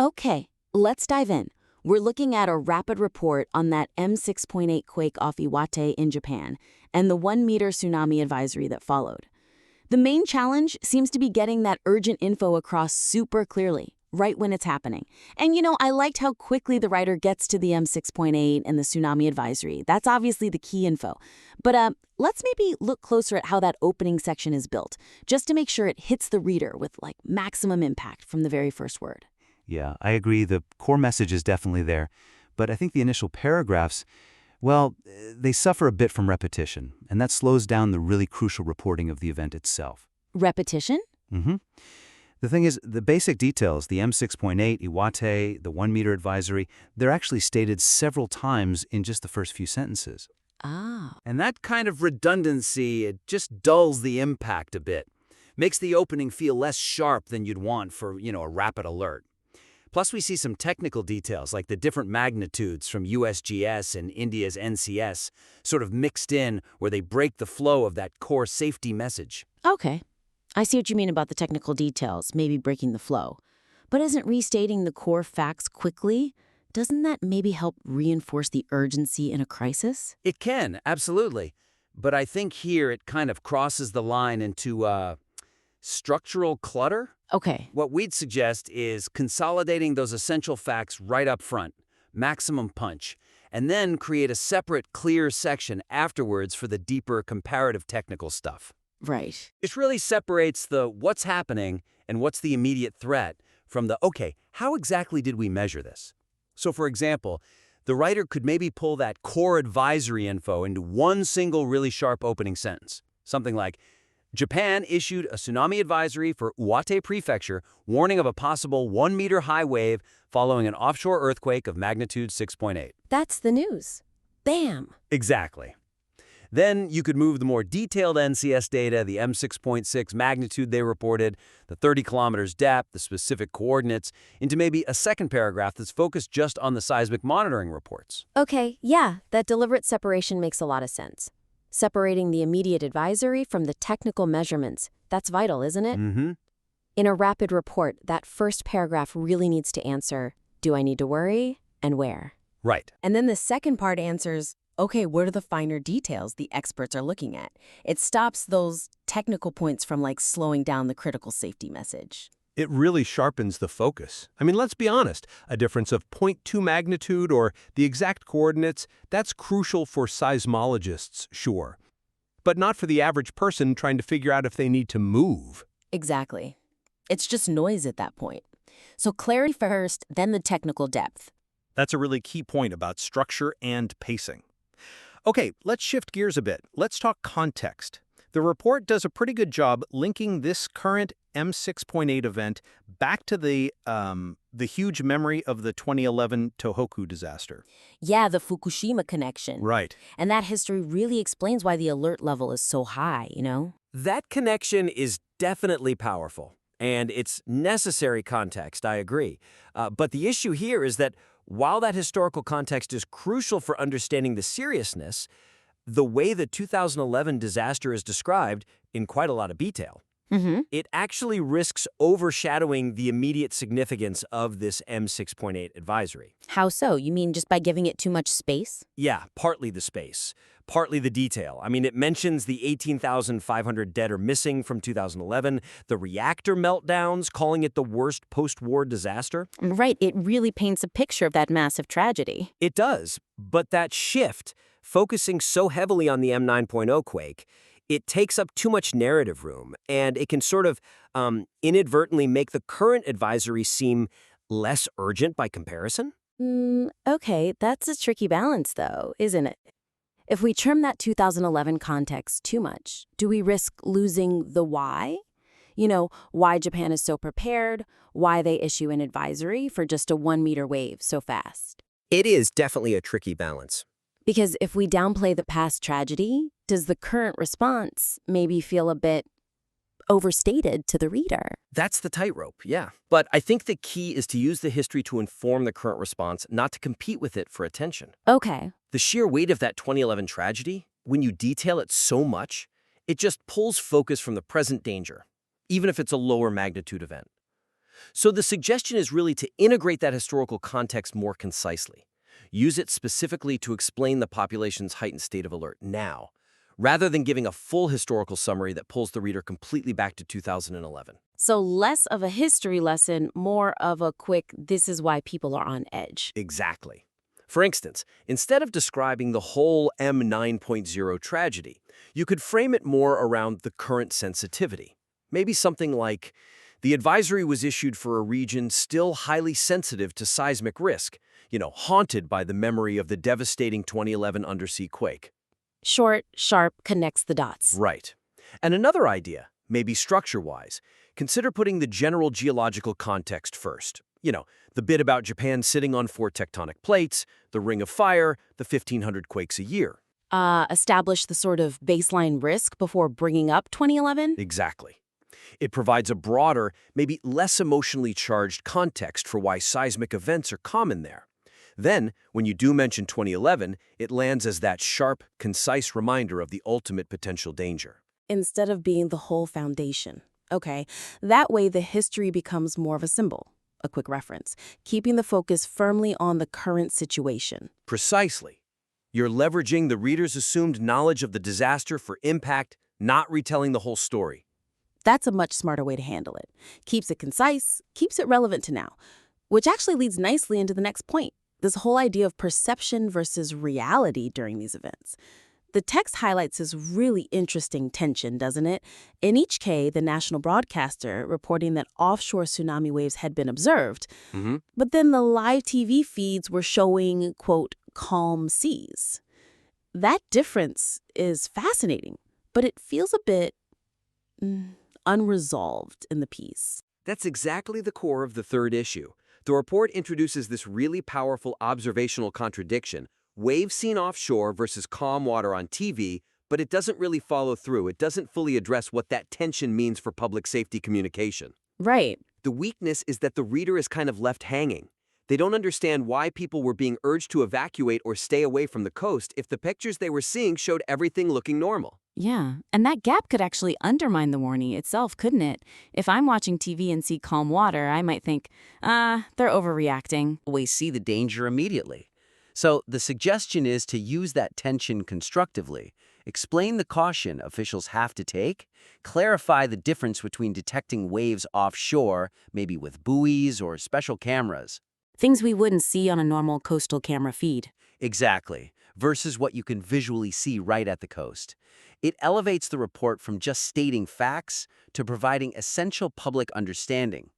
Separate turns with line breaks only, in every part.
Okay, let's dive in. We're looking at a rapid report on that M6.8 quake off Iwate in Japan and the 1-meter tsunami advisory that followed. The main challenge seems to be getting that urgent info across super clearly, right when it's happening. And I liked how quickly the writer gets to the M6.8 and the tsunami advisory. That's obviously the key info. But let's maybe look closer at how that opening section is built, just to make sure it hits the reader with maximum impact from the very first word.
Yeah, I agree. The core message is definitely there. But I think the initial paragraphs, well, they suffer a bit from repetition, and that slows down the really crucial reporting of the event itself.
Repetition?
Mm-hmm. The thing is, the basic details, the M6.8, Iwate, the 1-meter advisory, they're actually stated several times in just the first few sentences.
Ah.
And that kind of redundancy, it just dulls the impact a bit. Makes the opening feel less sharp than you'd want for, a rapid alert. Plus, we see some technical details like the different magnitudes from USGS and India's NCS sort of mixed in where they break the flow of that core safety message.
Okay. I see what you mean about the technical details, maybe breaking the flow. But isn't restating the core facts quickly, doesn't that maybe help reinforce the urgency in a crisis?
It can, absolutely. But I think here it kind of crosses the line into structural clutter.
Okay.
What we'd suggest is consolidating those essential facts right up front, maximum punch, and then create a separate, clear section afterwards for the deeper comparative technical stuff.
Right.
It really separates the what's happening and what's the immediate threat from the, okay, how exactly did we measure this? So for example, the writer could maybe pull that core advisory info into one single really sharp opening sentence. Something like, Japan issued a tsunami advisory for Iwate Prefecture, warning of a possible 1-meter high wave following an offshore earthquake of magnitude 6.8.
That's the news. Bam!
Exactly. Then you could move the more detailed NCS data, the M6.6 magnitude they reported, the 30 kilometers depth, the specific coordinates, into maybe a second paragraph that's focused just on the seismic monitoring reports.
Okay, yeah, that deliberate separation makes a lot of sense. Separating the immediate advisory from the technical measurements, that's vital, isn't it?
Mm-hmm.
In a rapid report, that first paragraph really needs to answer, do I need to worry, and where?
Right.
And then the second part answers, okay, what are the finer details the experts are looking at? It stops those technical points from slowing down the critical safety message.
It really sharpens the focus. I mean, let's be honest, a difference of 0.2 magnitude or the exact coordinates, that's crucial for seismologists, sure. But not for the average person trying to figure out if they need to move.
Exactly. It's just noise at that point. So clarity first, then the technical depth.
That's a really key point about structure and pacing. Okay, let's shift gears a bit. Let's talk context. The report does a pretty good job linking this current M6.8 event back to the huge memory of the 2011 Tohoku disaster.
Yeah, the Fukushima connection.
Right.
And that history really explains why the alert level is so high,
That connection is definitely powerful, and it's necessary context, I agree. But the issue here is that while that historical context is crucial for understanding the seriousness, the way the 2011 disaster is described in quite a lot of detail, it actually risks overshadowing the immediate significance of this M6.8 advisory.
How so? You mean just by giving it too much space?
Yeah, partly the space, partly the detail. I mean, it mentions the 18,500 dead or missing from 2011, the reactor meltdowns, calling it the worst post-war disaster.
Right, it really paints a picture of that massive tragedy.
It does, but that shift, focusing so heavily on the M9.0 quake, it takes up too much narrative room, and it can sort of inadvertently make the current advisory seem less urgent by comparison.
Okay, that's a tricky balance, though, isn't it? If we trim that 2011 context too much, do we risk losing the why? Why Japan is so prepared, why they issue an advisory for just a 1-meter wave so fast.
It is definitely a tricky balance.
Because if we downplay the past tragedy, does the current response maybe feel a bit overstated to the reader?
That's the tightrope, yeah. But I think the key is to use the history to inform the current response, not to compete with it for attention.
Okay.
The sheer weight of that 2011 tragedy, when you detail it so much, it just pulls focus from the present danger, even if it's a lower magnitude event. So the suggestion is really to integrate that historical context more concisely. Use it specifically to explain the population's heightened state of alert now, rather than giving a full historical summary that pulls the reader completely back to 2011.
So less of a history lesson, more of a quick, this is why people are on edge.
Exactly. For instance, instead of describing the whole M9.0 tragedy, you could frame it more around the current sensitivity. Maybe something like, the advisory was issued for a region still highly sensitive to seismic risk, haunted by the memory of the devastating 2011 undersea quake.
Short, sharp, connects the dots.
Right. And another idea, maybe structure-wise, consider putting the general geological context first. The bit about Japan sitting on 4 tectonic plates, the ring of fire, the 1,500 quakes a year.
Establish the sort of baseline risk before bringing up 2011?
Exactly. It provides a broader, maybe less emotionally charged context for why seismic events are common there. Then, when you do mention 2011, it lands as that sharp, concise reminder of the ultimate potential danger.
Instead of being the whole foundation. Okay, that way the history becomes more of a symbol, a quick reference, keeping the focus firmly on the current situation.
Precisely. You're leveraging the reader's assumed knowledge of the disaster for impact, not retelling the whole story.
That's a much smarter way to handle it. Keeps it concise, keeps it relevant to now, which actually leads nicely into the next point, this whole idea of perception versus reality during these events. The text highlights this really interesting tension, doesn't it? In each case, the national broadcaster reporting that offshore tsunami waves had been observed, but then the live TV feeds were showing, quote, calm seas. That difference is fascinating, but it feels a bit unresolved in the piece.
That's exactly the core of the third issue. The report introduces this really powerful observational contradiction, waves seen offshore versus calm water on TV, but it doesn't really follow through. It doesn't fully address what that tension means for public safety communication.
Right.
The weakness is that the reader is kind of left hanging. They don't understand why people were being urged to evacuate or stay away from the coast if the pictures they were seeing showed everything looking normal.
Yeah, and that gap could actually undermine the warning itself, couldn't it? If I'm watching TV and see calm water, I might think, they're overreacting.
We see the danger immediately. So the suggestion is to use that tension constructively, explain the caution officials have to take, clarify the difference between detecting waves offshore, maybe with buoys or special cameras.
Things we wouldn't see on a normal coastal camera feed.
Exactly, versus what you can visually see right at the coast. It elevates the report from just stating facts to providing essential public understanding.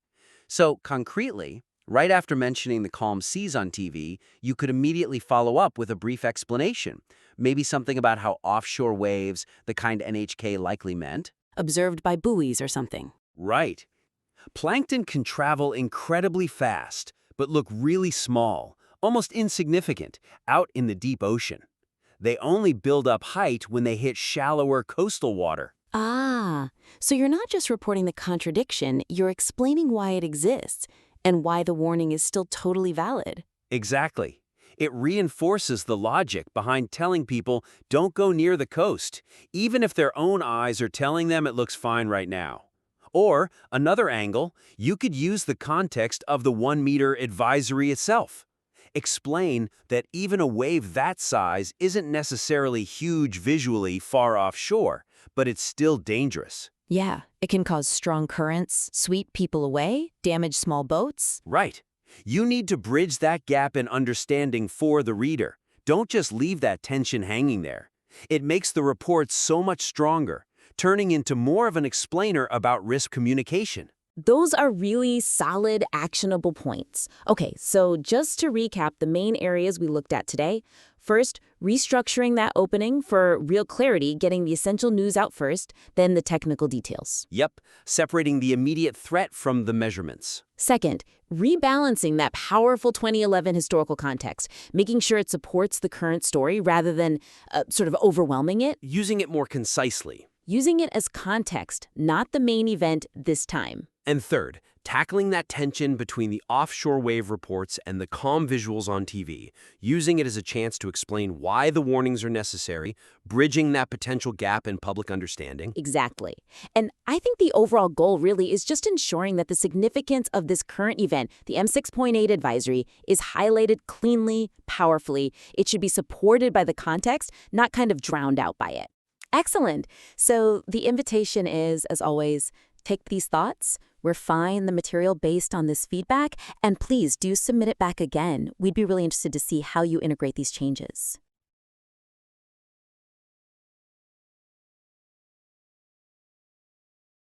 So, concretely, right after mentioning the calm seas on TV, you could immediately follow up with a brief explanation. Maybe something about how offshore waves, the kind NHK likely meant,
Observed by buoys or something.
Right. Plankton can travel incredibly fast, but look really small, almost insignificant, out in the deep ocean. They only build up height when they hit shallower coastal water.
So you're not just reporting the contradiction, you're explaining why it exists and why the warning is still totally valid.
Exactly. It reinforces the logic behind telling people don't go near the coast, even if their own eyes are telling them it looks fine right now. Or, another angle, you could use the context of the 1-meter advisory itself. Explain that even a wave that size isn't necessarily huge visually far offshore, but it's still dangerous.
Yeah, it can cause strong currents, sweep people away, damage small boats.
Right. You need to bridge that gap in understanding for the reader. Don't just leave that tension hanging there. It makes the report so much stronger, turning into more of an explainer about risk communication.
Those are really solid, actionable points. Okay, so just to recap the main areas we looked at today. First, restructuring that opening for real clarity, getting the essential news out first, then the technical details.
Yep, separating the immediate threat from the measurements.
Second, rebalancing that powerful 2011 historical context, making sure it supports the current story rather than sort of overwhelming it.
Using it more concisely.
Using it as context, not the main event this time.
And third,
tackling that tension between the offshore wave reports and the calm visuals on TV, using it as a chance to explain why the warnings are necessary, bridging that potential gap in public understanding.
Exactly. And I think the overall goal really is just ensuring that the significance of this current event, the M6.8 advisory, is highlighted cleanly, powerfully. It should be supported by the context, not kind of drowned out by it. Excellent. So the invitation is, as always, take these thoughts, refine the material based on this feedback, and please do submit it back again. We'd be really interested to see how you integrate these changes.